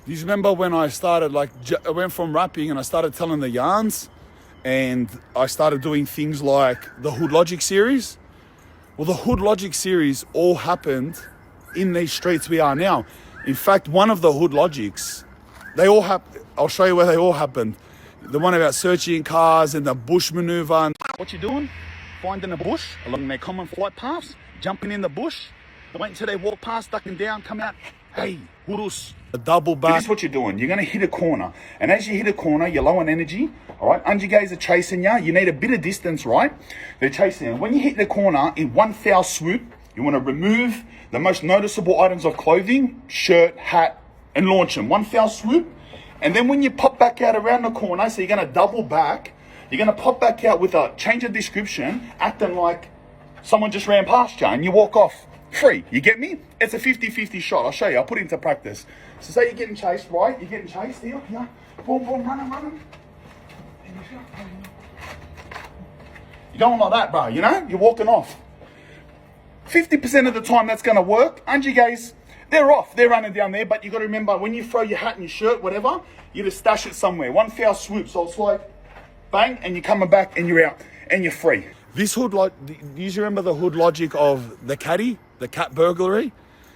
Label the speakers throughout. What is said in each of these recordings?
Speaker 1: Do you remember when I started, I went from rapping and I started telling the yarns, and I started doing things like the Hood Logic series? Well, the Hood Logic series all happened in these streets we are now. In fact, one of the Hood Logics, I'll show you where they all happened. The one about searching cars and the bush maneuver. And what you doing? Finding a bush along their common flight paths, jumping in the bush, wait until they walk past, ducking down, come out. Hey, Hurus. A double back. This is what you're doing. You're going to hit a corner. And as you hit a corner, you're low on energy. All right, Unjigais are chasing you. You need a bit of distance, right? They're chasing you. When you hit the corner, in one foul swoop, you want to remove the most noticeable items of clothing, shirt, hat, and launch them. One foul swoop. And then when you pop back out around the corner, so you're going to double back, you're going to pop back out with a change of description, acting like someone just ran past you, and you walk off free. You get me? It's a 50-50 shot. I'll show you. I'll put it into practice. So say you're getting chased, right? You're getting chased here. Yeah. Boom, boom, running. You're going like that, bro. You know? You're walking off. 50% of the time that's going to work. Unjigais, they're off. They're running down there. But you got to remember, when you throw your hat and your shirt, whatever, you just stash it somewhere. One foul swoop. So it's like, bang, and you're coming back and you're out and you're free. This Hood, do you remember the Hood Logic of the caddy, the cat burglary?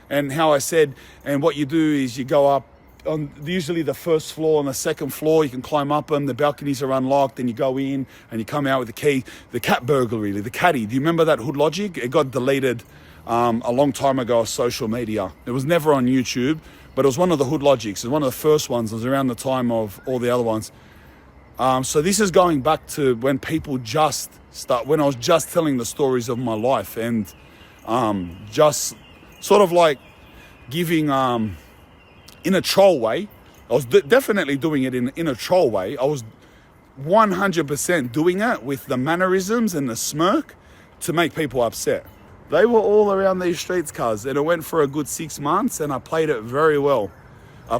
Speaker 1: And how I said, and what you do is you go up on usually the first floor, on the second floor, you can climb up them, the balconies are unlocked, and you go in and you come out with the key. The cat burglary, the caddy, do you remember that Hood Logic? It got deleted a long time ago off social media. It was never on YouTube, but it was one of the Hood Logics. It was one of the first ones. It was around the time of all the other ones. So this is going back to when people when I was just telling the stories of my life, and just sort of like giving, in a troll way. I was definitely doing it in a troll way. I was 100% doing it with the mannerisms and the smirk to make people upset. They were all around these streets, cuz, and it went for a good 6 months, and I played it very well. I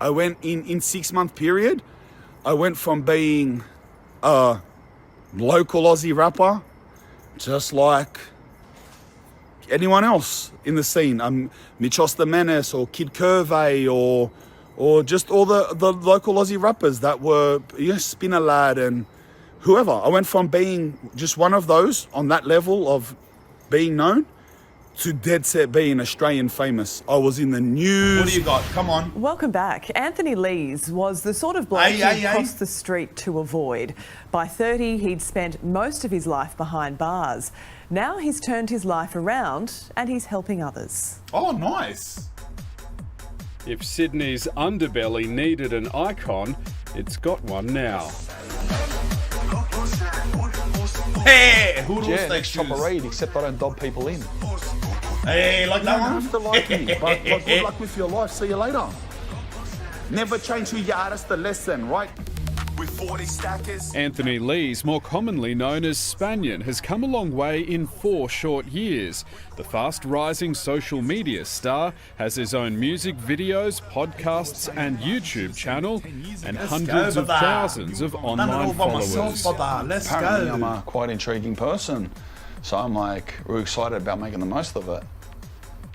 Speaker 1: went in 6 month period, I went from being a local Aussie rapper, just like anyone else in the scene, Michos the Menace or Kid Curvey or just all the local Aussie rappers that were, Spinner Lad and whoever. I went from being just one of those on that level of being known to dead set being Australian famous. I was in the news. What do you got? Come on.
Speaker 2: Welcome back. Anthony Lees was the sort of bloke you crossed the street to avoid. By 30, he'd spent most of his life behind bars. Now he's turned his life around and he's helping others.
Speaker 1: Oh, nice.
Speaker 3: If Sydney's underbelly needed an icon, it's got one now.
Speaker 1: Hey, who do
Speaker 4: yeah, next chopper read, except I don't dob people in.
Speaker 1: Hey, like that one? You don't have to like me, but good luck with your life. See you later. Never change who you are, that's the lesson, right? With 40 stackers.
Speaker 3: Anthony Lees, more commonly known as Spanian, has come a long way in 4 short years. The fast-rising social media star has his own music videos, podcasts and YouTube channel, and hundreds of thousands of online followers.
Speaker 4: Apparently I'm a quite intriguing person, so I'm really excited about making the most of it.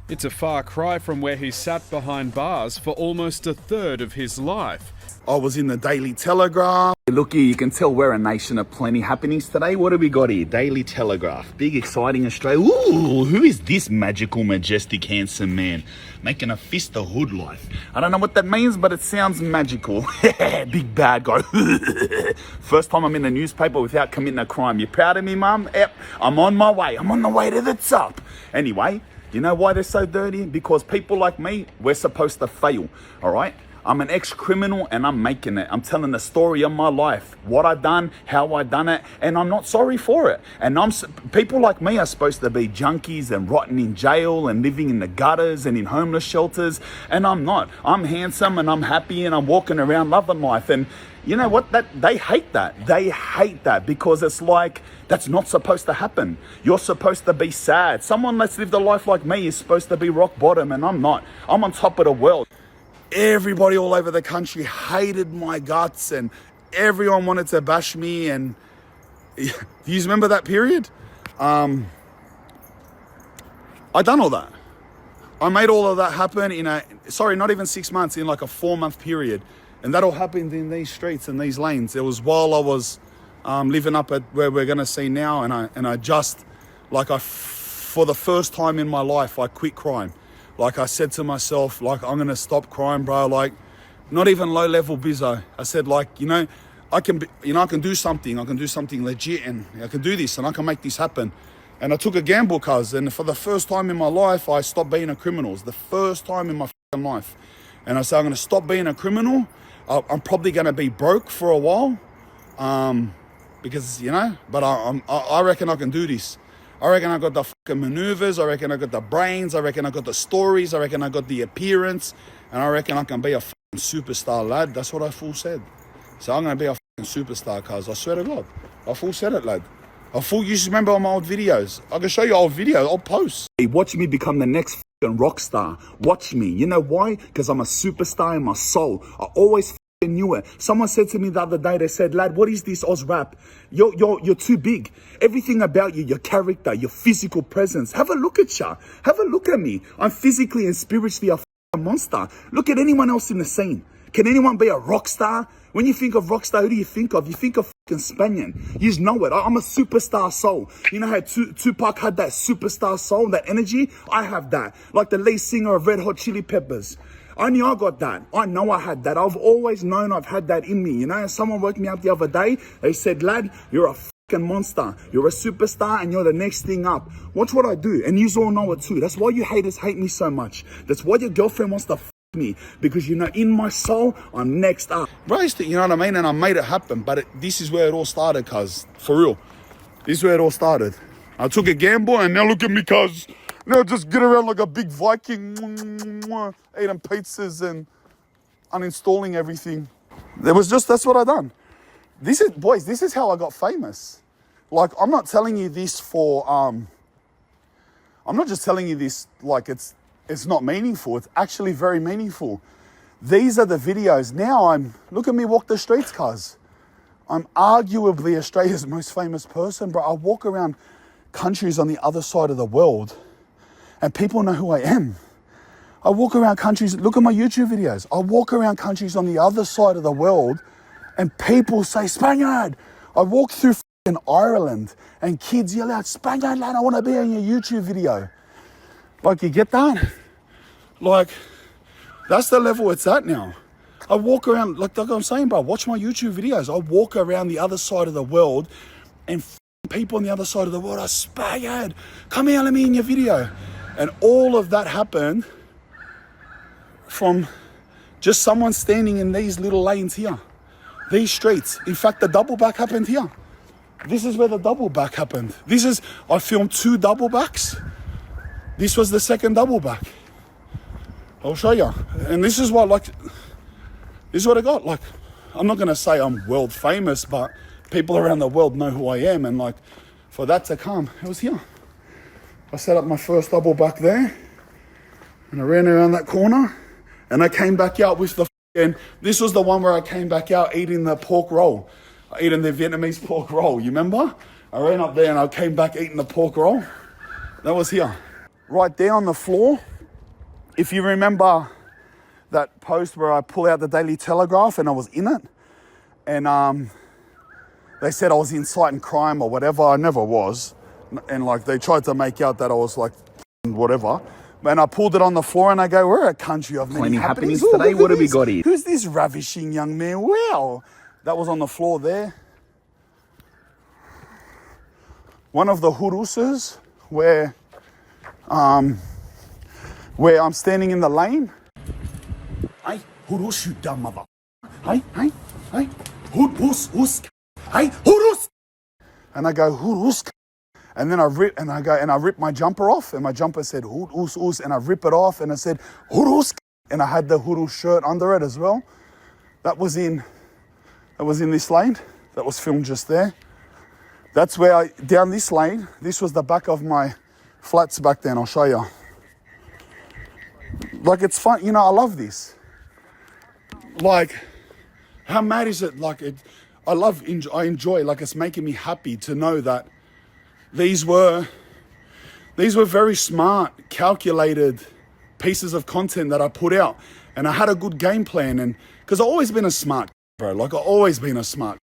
Speaker 3: It's a far cry from where he sat behind bars for almost a third of his life.
Speaker 1: I was in the Daily Telegraph. Look here, you can tell we're a nation of plenty happenings today. What do we got here? Daily Telegraph. Big, exciting Australia. Ooh, who is this magical, majestic, handsome man? Making a fist of hood life. I don't know what that means, but it sounds magical. Big bad guy. First time I'm in the newspaper without committing a crime. You proud of me, Mum? Yep, I'm on my way. I'm on the way to the top. Anyway, you know why they're so dirty? Because people like me, we're supposed to fail, all right? I'm an ex-criminal and I'm making it. I'm telling the story of my life, what I done, how I done it, and I'm not sorry for it. And people like me are supposed to be junkies and rotting in jail and living in the gutters and in homeless shelters, and I'm not. I'm handsome and I'm happy and I'm walking around loving life. And you know what? They hate that. They hate that because it's like, that's not supposed to happen. You're supposed to be sad. Someone that's lived a life like me is supposed to be rock bottom, and I'm not. I'm on top of the world. Everybody all over the country hated my guts and everyone wanted to bash me. And do you remember that period? I done all that. I made all of that happen in not even 6 months, in like a 4-month period. And that all happened in these streets and these lanes. It was while I was living up at where we're gonna see now, and I just, for the first time in my life, I quit crime. Like I said to myself, like, I'm gonna stop crime, bro. Like, not even low level bizzo. I said, like, I can do something. I can do something legit, and I can do this, and I can make this happen. And I took a gamble, cuz, and for the first time in my life, I stopped being a criminal. It's the first time in my fucking life. And I said, I'm gonna stop being a criminal. I'm probably gonna be broke for a while, because, but I reckon I can do this. I reckon I got the fucking maneuvers. I reckon I got the brains. I reckon I got the stories. I reckon I got the appearance. And I reckon I can be a fucking superstar, lad. That's what I full said. So I'm going to be a fucking superstar, cuz. I swear to God. I full said it, lad. You just remember all my old videos. I can show you old videos, old posts. Hey, watch me become the next fucking rock star. Watch me. You know why? Because I'm a superstar in my soul. I always knew it. Someone said to me the other day, they said, lad, what is this Oz rap? You're too big. Everything about you, your character, your physical presence. Have a look at you. Have a look at me. I'm physically and spiritually a monster. Look at anyone else in the scene. Can anyone be a rock star? When you think of rock star, who do you think of? You think of fucking Spanian. You just know it. I'm a superstar soul. You know how Tupac had that superstar soul, that energy? I have that. Like the lead singer of Red Hot Chili Peppers. I knew I got that. I know I had that. I've always known I've had that in me. Someone woke me up the other day. They said, lad, you're a fucking monster. You're a superstar and you're the next thing up. Watch what I do. And you all know it too. That's why you haters hate me so much. That's why your girlfriend wants to me. Because, in my soul, I'm next up. Bro, you know what I mean? And I made it happen. But this is where it all started, cuz. For real. This is where it all started. I took a gamble and now look at me, cuz. Now just get around like a big Viking, eating pizzas and uninstalling everything. That's what I done. This is how I got famous. Like, I'm not telling you this I'm not just telling you this like it's not meaningful. It's actually very meaningful. These are the videos. Now look at me walk the streets, cuz. I'm arguably Australia's most famous person, bro. I walk around countries on the other side of the world, and people know who I am. I walk around countries, look at my YouTube videos. I walk around countries on the other side of the world and people say, Spaniard. I walk through in Ireland and kids yell out, Spaniard, lad, I want to be on your YouTube video. Like, you get that? Like, that's the level it's at now. I walk around, like I'm saying, bro, watch my YouTube videos. I walk around the other side of the world and people on the other side of the world are, Spaniard, come here, let me in your video. And all of that happened from just someone standing in these little lanes here, these streets. In fact, the double back happened here. This is where the double back happened. I filmed 2 double backs. This was the second double back. I'll show you. And this is what I got. Like, I'm not going to say I'm world famous, but people around the world know who I am. And like, for that to come, it was here. I set up my first double back there, and I ran around that corner, and I came back out with and this was the one where I came back out eating the pork roll, eating the Vietnamese pork roll. You remember? I ran up there and I came back eating the pork roll. That was here. Right there on the floor. If you remember that post where I pull out the Daily Telegraph and I was in it, and they said I was inciting crime or whatever. I never was. And like, they tried to make out that I was like whatever. And I pulled it on the floor and I go, we're a country of many happenings today. What have we got here? Who's this ravishing young man? Wow. That was on the floor there. One of the hurusas where I'm standing in the lane. Hey, hurus, you dumb mother. Hey, hurus, hey, hurus. And I go, hurus. And then I rip my jumper off, and my jumper said hurus, and I rip it off, and I said hurus, and I had the hurus shirt under it as well. That was in this lane. That was filmed just there. That's where down this lane. This was the back of my flats back then. I'll show you. Like, it's fun, I love this. Like, how mad is it? Like, I enjoy. Like, it's making me happy to know that these were very smart, calculated pieces of content that I put out, and I had a good game plan, and because I've always been a smart bro, like I've always been a smart.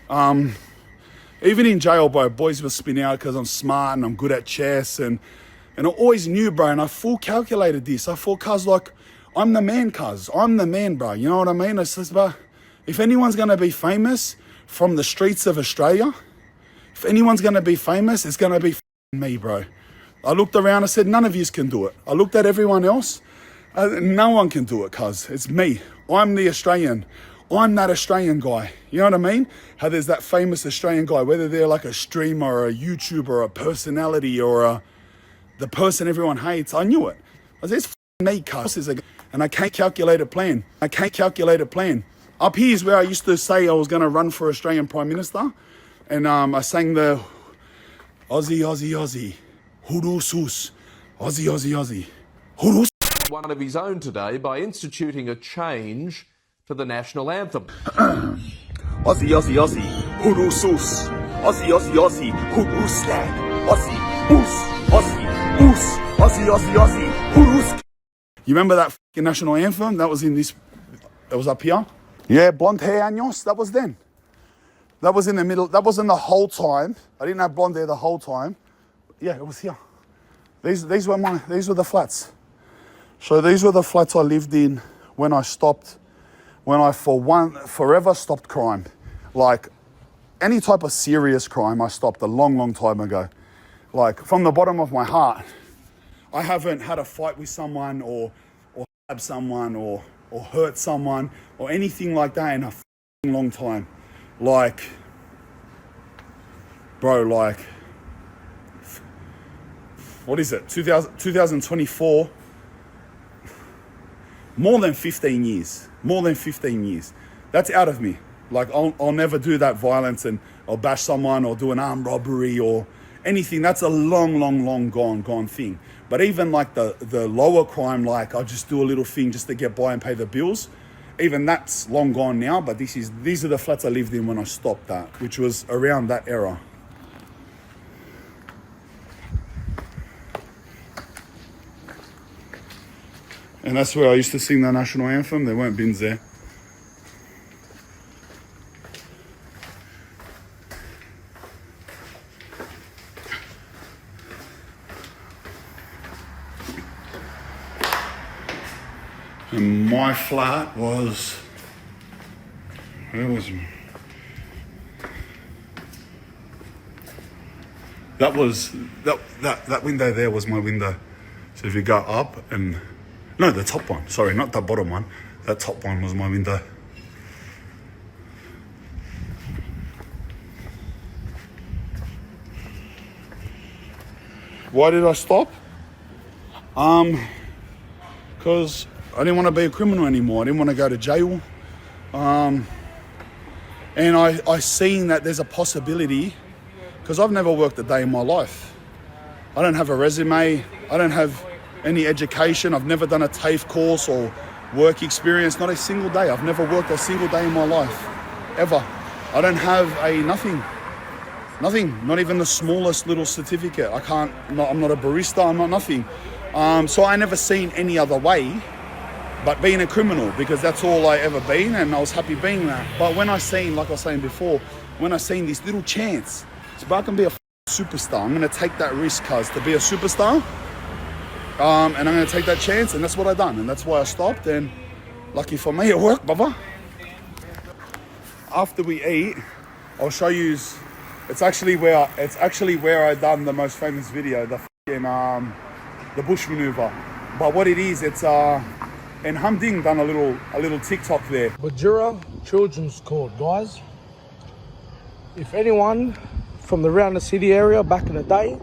Speaker 1: Even in jail, bro, boys will spin out because I'm smart and I'm good at chess, and I always knew, bro, and I full calculated this. I thought, cuz, like, I'm the man, cuz. I'm the man, bro. You know what I mean? It's just, bro, if anyone's going to be famous from the streets of Australia, if anyone's going to be famous, it's going to be me, bro. I looked around, I said, none of yous can do it. I looked at everyone else, no one can do it, cuz. It's me. I'm the Australian. I'm that Australian guy. You know what I mean? How there's that famous Australian guy, whether they're like a streamer or a YouTuber or a personality or the person everyone hates. I knew it. I said, it's me, cuz. And I can't calculate a plan. I can't calculate a plan. Up here is where I used to say I was going to run for Australian Prime Minister. And I sang the Aussie, Aussie, Aussie, Huru Sus, Aussie, Aussie, Aussie, Huru.
Speaker 5: One of his own today by instituting a change to the national anthem.
Speaker 1: Aussie, Aussie, Aussie, Huru Sus, Aussie, Aussie, Aussie, Huru Slag, Aussie, Oos, Aussie, Oos, Aussie, Aussie, Aussie, Huru. You remember that fucking national anthem? That was in this, that was up here? Yeah, blonde hair, años, that was then. That was in the middle, that wasn't the whole time. I didn't have blonde hair the whole time. Yeah, it was here. These were the flats. So these were the flats I lived in when I forever stopped crime. Like any type of serious crime, I stopped a long, long time ago. Like from the bottom of my heart, I haven't had a fight with someone or stab someone or hurt someone or anything like that in a long time. Like, bro, like, what is it? 2024. More than 15 years. More than 15 years. That's out of me. Like, I'll never do that violence and I'll bash someone or do an armed robbery or anything. That's a long, long, long gone thing. But even like the lower crime, like I'll just do a little thing just to get by and pay the bills. Even that's long gone now. But these are the flats I lived in when I stopped that, which was around that era. And that's where I used to sing the national anthem. There weren't bins there. And my flat was, where was it? That window there was my window. So if you go up and, no, the top one, sorry, not the bottom one. That top one was my window. Why did I stop? Because I didn't want to be a criminal anymore. I didn't want to go to jail. And I seen that there's a possibility, because I've never worked a day in my life. I don't have a resume. I don't have any education. I've never done a TAFE course or work experience, not a single day. I've never worked a single day in my life, ever. I don't have nothing, not even the smallest little certificate. I'm not a barista, I'm not nothing. So I never seen any other way but being a criminal, because that's all I ever been, and I was happy being that. But when I seen, like I was saying before, when I seen this little chance, so I can be a superstar, I'm gonna take that risk, cuz, to be a superstar. And I'm going to take that chance, and that's what I done, and that's why I stopped. And lucky for me, it worked, brother. After we eat, I'll show you. It's actually where I done the most famous video, the bush maneuver. But what it is, it's and Humding done a little TikTok there.
Speaker 6: Bajura Children's Court, guys. If anyone from the Round the City area back in the day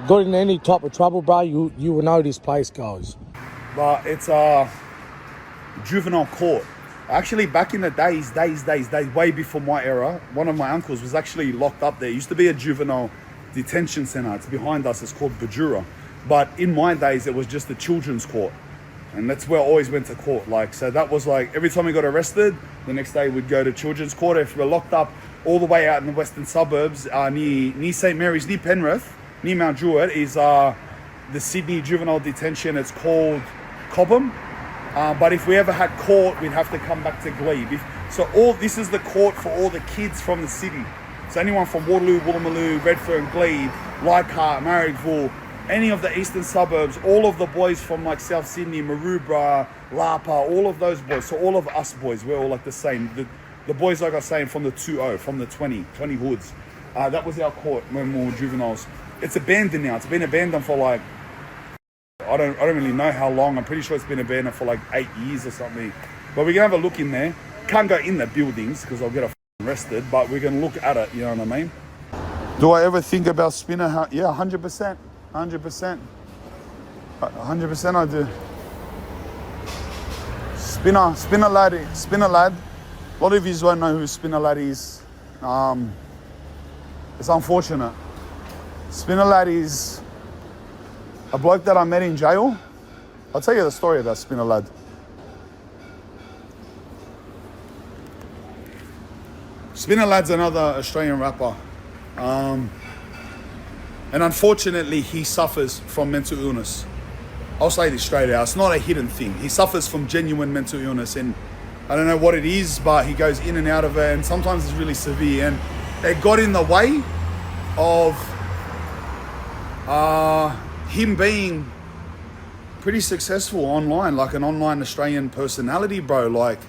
Speaker 6: got in any type of trouble, bro, you will know this place goes.
Speaker 1: But it's a juvenile court. Actually, back in the days, way before my era, one of my uncles was actually locked up there. It used to be a juvenile detention center. It's behind us. It's called Bajura. But in my days, it was just a children's court. And that's where I always went to court. Like, so that was like, every time we got arrested, the next day we'd go to children's court. If we were locked up all the way out in the western suburbs, near St. Mary's, near Penrith, near Mount Druitt, is the Sydney juvenile detention, it's called Cobham. But if we ever had court, we'd have to come back to Glebe. This is the court for all the kids from the city. So anyone from Waterloo, Woolloomooloo, Redfern, Glebe, Leichhardt, Marrickville, any of the eastern suburbs, all of the boys from like South Sydney, Maroubra, Lapa, all of those boys. So all of us boys, we're all like the same. The boys, like I was saying, from the 20, from the 20 hoods. That was our court when we were juveniles. It's abandoned now. It's been abandoned for like, I don't really know how long. I'm pretty sure it's been abandoned for like 8 years or something. But we can have a look in there. Can't go in the buildings because I'll get arrested, but we can look at it, you know what I mean? Do I ever think about Spinner? Yeah, 100%. 100%. 100% I do. Spinner lad. A lot of you won't know who Spinner lad is. It's unfortunate. Spinner lad is a bloke that I met in jail. I'll tell you the story about Spinner lad. Spinner lad's another Australian rapper. And unfortunately, he suffers from mental illness. I'll say this straight out. It's not a hidden thing. He suffers from genuine mental illness, and I don't know what it is, but he goes in and out of it, and sometimes it's really severe. And it got in the way of him being pretty successful online, like an online Australian personality, bro. Like,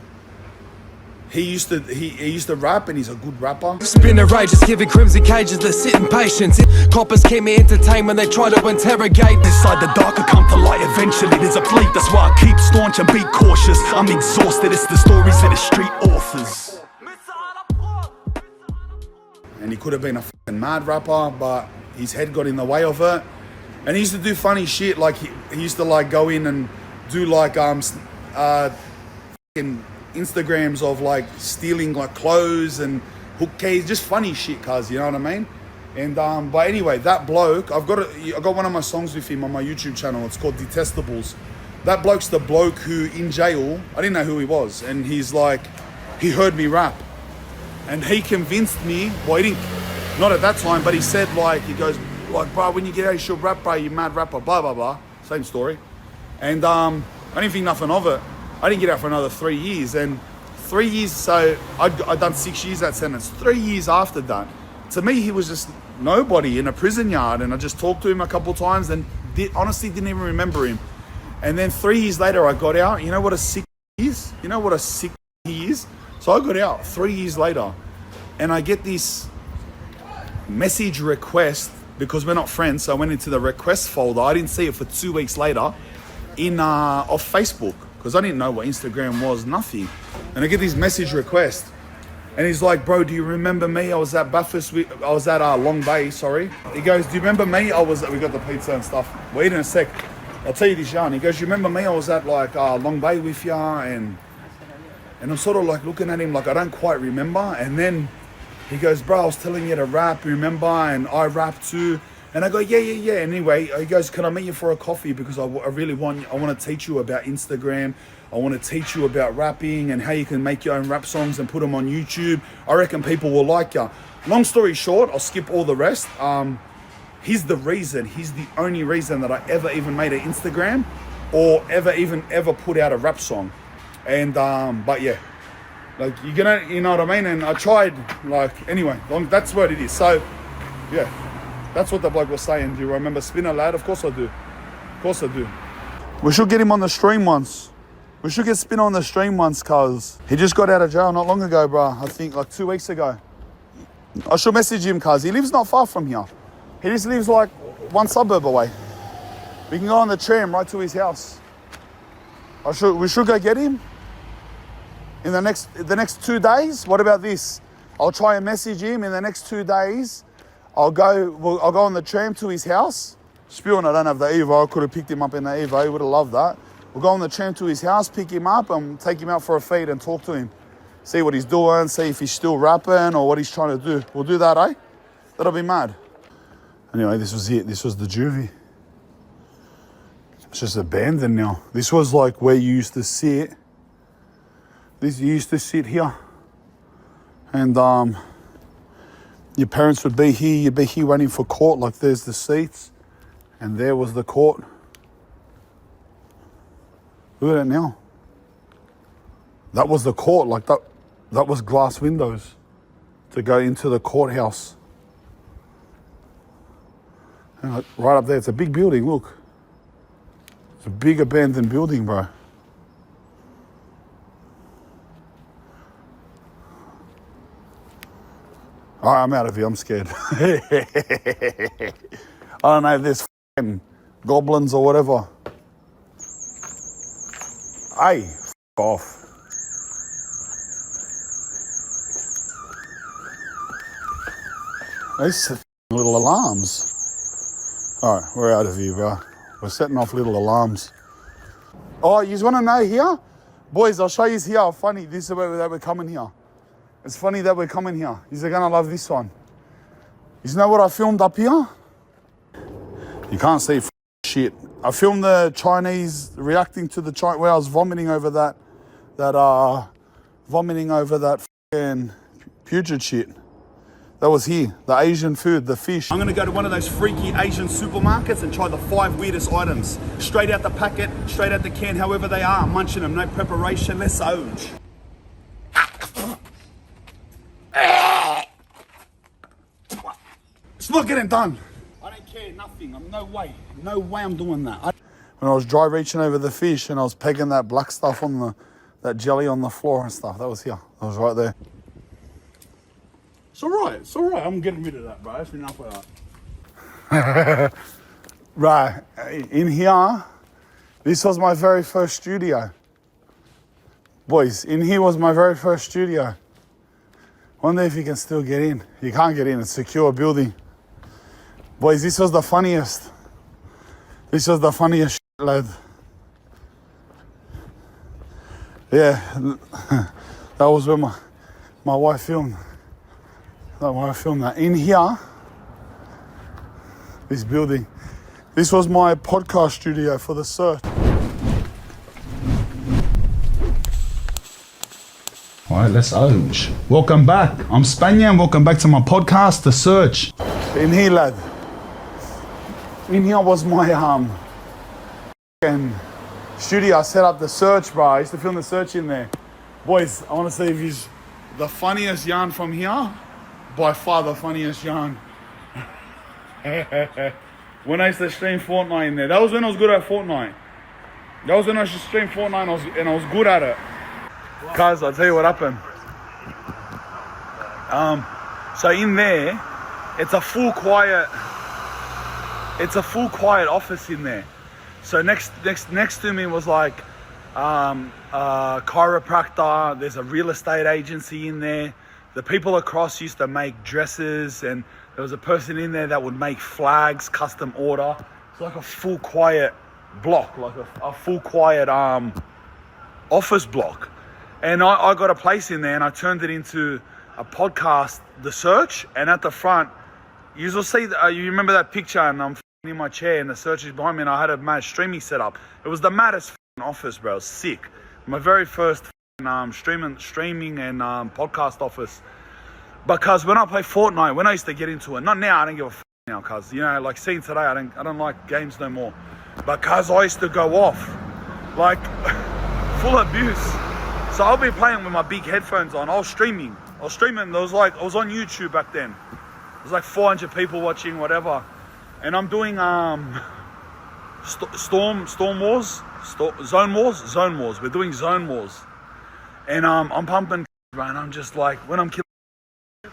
Speaker 1: he used to rap, and he's a good rapper.
Speaker 7: Spinner rages, giving crimson cages, they're sitting patience. Coppers keep me entertained when they try to interrogate. Inside the dark, I come to light eventually. There's a fleet, that's why I keep staunch and be cautious. I'm exhausted, it's the stories of the street authors.
Speaker 1: And he could have been a fucking mad rapper, but his head got in the way of it. And he used to do funny shit, like he used to like go in and do like fucking Instagrams of like stealing like clothes and hook keys, just funny shit, cuz, you know what I mean? And but anyway, that bloke, I got one of my songs with him on my YouTube channel. It's called Detestables. That bloke's the bloke who in jail, I didn't know who he was, and he's like, he heard me rap, and he convinced me. Well, he didn't, not at that time, but he said like, he goes like, bro, when you get out, you should rap, bro, you mad rapper, blah blah blah. Same story. And I didn't think nothing of it. I didn't get out for another 3 years, and 3 years, so I'd done 6 years that sentence. 3 years after that, to me, he was just nobody in a prison yard, and I just talked to him a couple times and honestly didn't even remember him. And then 3 years later, I got out. You know what a sick is? You know what a sick he is? So I got out 3 years later, and I get this message request, because we're not friends, so I went into the request folder. I didn't see it for 2 weeks later off Facebook, because I didn't know what Instagram was, nothing. And I get this message request, and he's like, bro, do you remember me? I was at Bathurst, I was at Long Bay, sorry. He goes, do you remember me? We got the pizza and stuff. Wait in a sec. I'll tell you this, yarn. He goes, you remember me? I was at like Long Bay with ya, and I'm sort of like looking at him like I don't quite remember. And then he goes, bro, I was telling you to rap, remember? And I rap too. And I go, yeah. Anyway, he goes, can I meet you for a coffee? Because I want to teach you about Instagram. I want to teach you about rapping and how you can make your own rap songs and put them on YouTube. I reckon people will like you. Long story short, I'll skip all the rest. He's the only reason that I ever even made an Instagram or ever put out a rap song. And, but yeah, like you're gonna, you know what I mean? And I tried, like, anyway, that's what it is. So, yeah. That's what the bloke was saying. Do you remember Spinner lad? Of course I do. Of course I do. We should get him on the stream once. We should get Spinner on the stream once, cuz he just got out of jail not long ago, bro. I think like 2 weeks ago. I should message him, cuz he lives not far from here. He just lives like one suburb away. We can go on the tram right to his house. We should go get him in the next 2 days. What about this? I'll try and message him in the next 2 days. I'll go on the tram to his house. Spewing I don't have the Evo. I could have picked him up in the Evo. He would have loved that. We'll go on the tram to his house, pick him up, and take him out for a feed and talk to him. See what he's doing, see if he's still rapping or what he's trying to do. We'll do that, eh? That'll be mad. Anyway, this was it. This was the juvie. It's just abandoned now. This was like where you used to sit. You used to sit here. And your parents would be here, you'd be here waiting for court, like there's the seats. And there was the court. Look at it now. That was the court, like that was glass windows to go into the courthouse. And right up there, it's a big building, look. It's a big abandoned building, bro. All right, I'm out of here, I'm scared. I don't know if there's fucking goblins or whatever. Hey, f off. These are little alarms. All right, we're out of here, bro. We're setting off little alarms. Oh, you want to know here? Boys, I'll show you here how funny this is that we're coming here. It's funny that we're coming here. You're going to love this one. You know what I filmed up here? You can't see shit. I filmed the Chinese reacting to the Chinese, where I was vomiting over that fucking putrid shit. That was here, the Asian food, the fish. I'm gonna go to one of those freaky Asian supermarkets and try the 5 weirdest items. Straight out the packet, straight out the can, however they are. I'm munching them, no preparation, let's oge. It's not getting done. I don't care, nothing. No way I'm doing that. When I was dry reaching over the fish and I was pegging that black stuff on that jelly on the floor and stuff, that was here. That was right there. It's all right. I'm getting rid of that, bro. It's enough of that. Right, in here, this was my very first studio. Boys, in here was my very first studio. Wonder if you can still get in. You can't get in, it's a secure building. Boys, this was the funniest. This was the funniest shit, lad. Yeah, that was where my wife filmed. When I filmed that. In here, this building. This was my podcast studio for the search. All right, let's oge. Welcome back. I'm Spanian. Welcome back to my podcast, The Search. In here, lad. In here was my studio. I set up The Search, bro. I used to film The Search in there. Boys, I want to see if he's the funniest yarn from here. By far the funniest yarn. When I used to stream Fortnite in there. That was when I was good at Fortnite. That was when I used to stream Fortnite and I was good at it. Cuz, I'll tell you what happened. So in there, it's a full quiet office in there. So next to me was like a chiropractor. There's a real estate agency in there. The people across used to make dresses, and there was a person in there that would make flags, custom order. It's like a full quiet block, like a full quiet office block. And I got a place in there and I turned it into a podcast, The Search. And at the front, you'll see, you remember that picture, and I'm in my chair and The Search is behind me, and I had a mad streaming setup. It was the maddest office, bro. It was sick. My very first streaming and podcast office. Because when I play Fortnite, when I used to get into it, not now, I don't give a now, cuz, you know, like seeing today, I don't like games no more. Because I used to go off, like, full abuse. So I'll be playing with my big headphones on. I was streaming. There was like, I was on YouTube back then. There was like 400 people watching, whatever. And I'm doing Zone Wars. We're doing Zone Wars. And I'm pumping, and I'm just like, when I'm killing,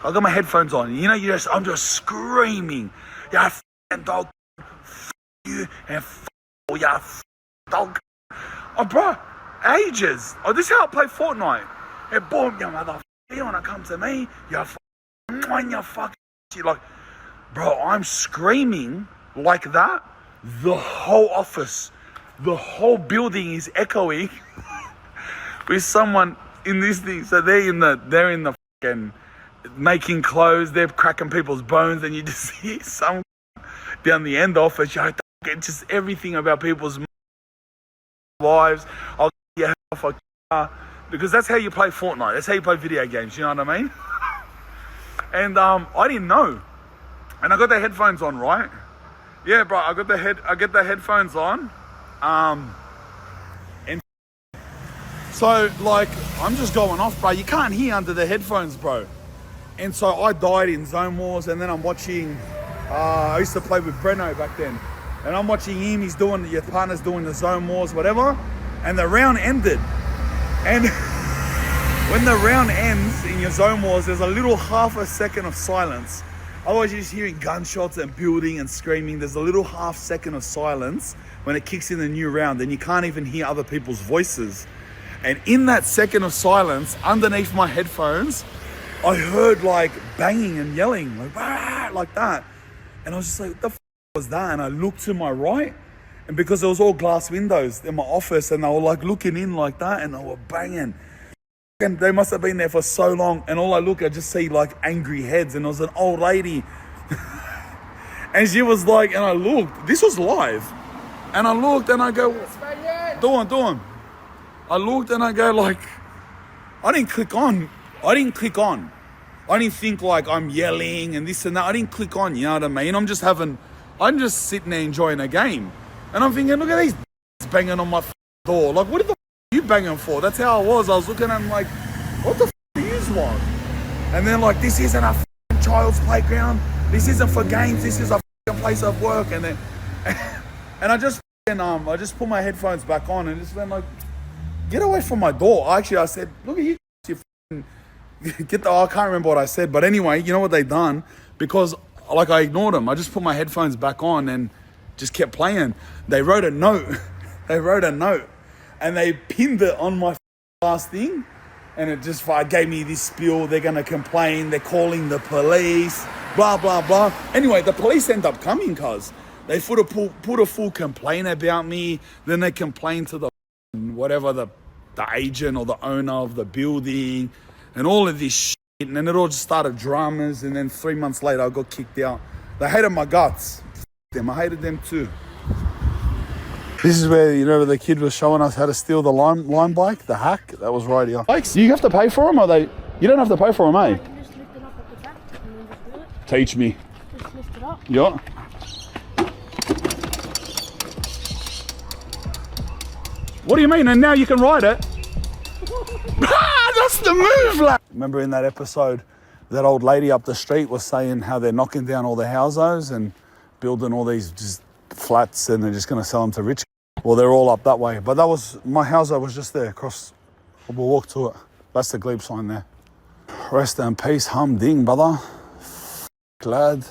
Speaker 1: I got my headphones on. You know, I'm just screaming. Yeah, f***ing dog. F*** you. And f*** yeah, f*** dog. Oh, bro, ages. Oh, this is how I play Fortnite. And boom, you motherfucker. You want to come to me? You're f***ing, you're fucking shit. Like, bro, I'm screaming like that. The whole office, the whole building is echoing with someone in this thing. So they're in the fucking making clothes, they're cracking people's bones, and you just see some down the end office, just everything about people's lives. I'll get you off a car, because that's how you play Fortnite. That's how you play video games, you know what I mean? And I didn't know. And I got the headphones on, right? Yeah, bro, I get the headphones on. And so like I'm just going off, bro. You can't hear under the headphones, bro. And so I died in Zone Wars, and then I'm watching I used to play with Breno back then. And I'm watching him, your partner's doing the Zone Wars, whatever. And the round ended. And when the round ends in your Zone Wars, there's a little half a second of silence. Otherwise, you're just hearing gunshots and building and screaming. There's a little half second of silence when it kicks in the new round, and you can't even hear other people's voices. And in that second of silence, underneath my headphones, I heard like banging and yelling, like that. And I was just like, what the f was that? And I looked to my right, and because there was all glass windows in my office, and they were like looking in like that, and they were banging. And they must have been there for so long, and all I just see like angry heads, and it was an old lady. And she was like, and I looked, this was live. And I looked and I go, do him. I looked and I go like, I didn't click on. I didn't think like I'm yelling and this and that. I didn't click on, you know what I mean? I'm just sitting there enjoying a game. And I'm thinking, look at these banging on my door. Like, what the are you banging for? That's how I was. I was looking at them like, what the do you want? And then like, this isn't a child's playground. This isn't for games. This is a place of work. And then, and I just put my headphones back on and just went like, get away from my door. I said, look at you. I can't remember what I said, but anyway, you know what they done? Because like I ignored them. I just put my headphones back on and just kept playing. They wrote a note. And they pinned it on my last thing. And it just gave me this spiel. They're going to complain. They're calling the police. Blah, blah, blah. Anyway, the police end up coming because they put a full complaint about me. Then they complained to the agent or the owner of the building. And all of this shit. And then it all just started dramas. And then 3 months later, I got kicked out. They hated my guts. Them. I hated them too. This is where, the kid was showing us how to steal the lime bike, the hack. That was right here. Bikes, you have to pay for them, or they? You don't have to pay for them, eh?
Speaker 8: You can just lift it up at the back and then just do it.
Speaker 1: Teach me.
Speaker 8: Just lift it up.
Speaker 1: Yeah. What do you mean? And now you can ride it? That's the move, lad. Remember in that episode, that old lady up the street was saying how they're knocking down all the houses and building all these just flats, and they're just going to sell them to rich. Well, they're all up that way. But that was, my house was just there across. We'll walk to it. That's the glebe sign there. Rest in peace, humding, brother. Glad.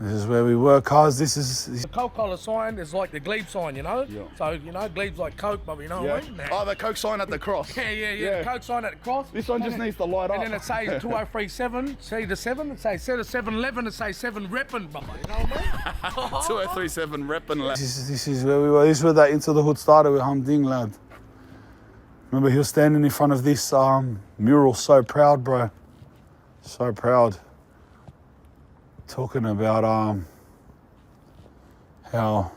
Speaker 1: This is where we work, cars. This is...
Speaker 6: The Coca-Cola sign is like the glebe sign, Yeah. So, glebe's like Coke, but what I mean?
Speaker 1: Oh, the Coke sign at the cross.
Speaker 6: Yeah. The Coke sign at the cross.
Speaker 1: This one just needs to light up.
Speaker 6: And then it says 2037, see the 7, it says instead of 7-Eleven, it says 7 reppin', brother. You know what I mean?
Speaker 1: 2037 reppin', lad. This is where we were. This is where that Into the Hood started with Humding, lad. Remember, he was standing in front of this mural, so proud, bro. So proud. Talking about how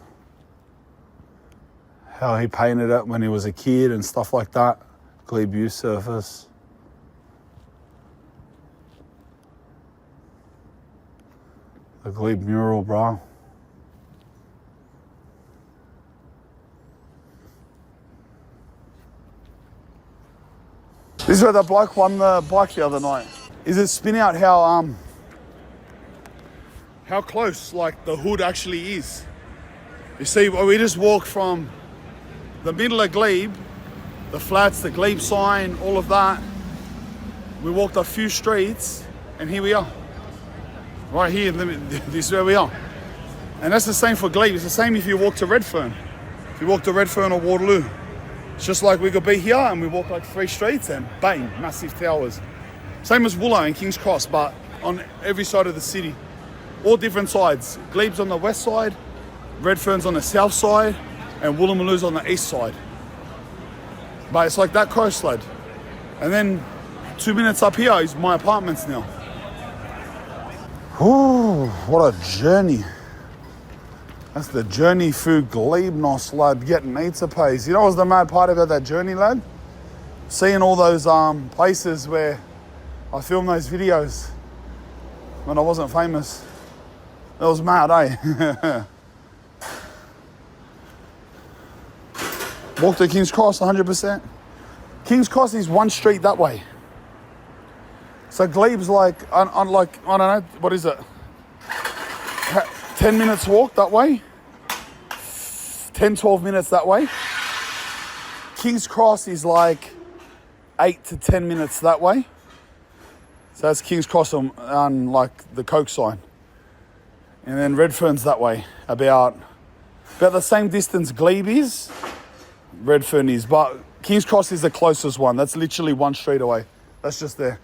Speaker 1: he painted it when he was a kid and stuff like that. Glebe Youth Surface. The Glebe mural, bro. This is where the bloke won the bike the other night. Is it spin out how close like the hood actually is. You see, we just walked from the middle of Glebe, the flats, the Glebe sign, all of that. We walked a few streets and here we are. Right here, this is where we are. And that's the same for Glebe. It's the same if you walk to Redfern. If you walk to Redfern or Waterloo. It's just like we could be here and we walk like 3 streets and bang, massive towers. Same as Woolo and King's Cross, but on every side of the city. All different sides. Glebe's on the west side, Redfern's on the south side, and Woolloomooloo's on the east side. But it's like that close, lad. And then 2 minutes up here is my apartments now. Ooh, what a journey. That's the journey through Glebe-nos, lad, getting pizza pays. You know what's the mad part about that journey, lad? Seeing all those places where I filmed those videos when I wasn't famous. That was mad, eh? Walk to King's Cross, 100%. King's Cross is one street that way. So Glebe's like, on like, I don't know, what is it? 10 minutes walk that way. 10, 12 minutes that way. King's Cross is like 8 to 10 minutes that way. So that's King's Cross on like the Coke sign. And then Redfern's that way, about the same distance Glebe is, Redfern is. But King's Cross is the closest one. That's literally one street away. That's just there.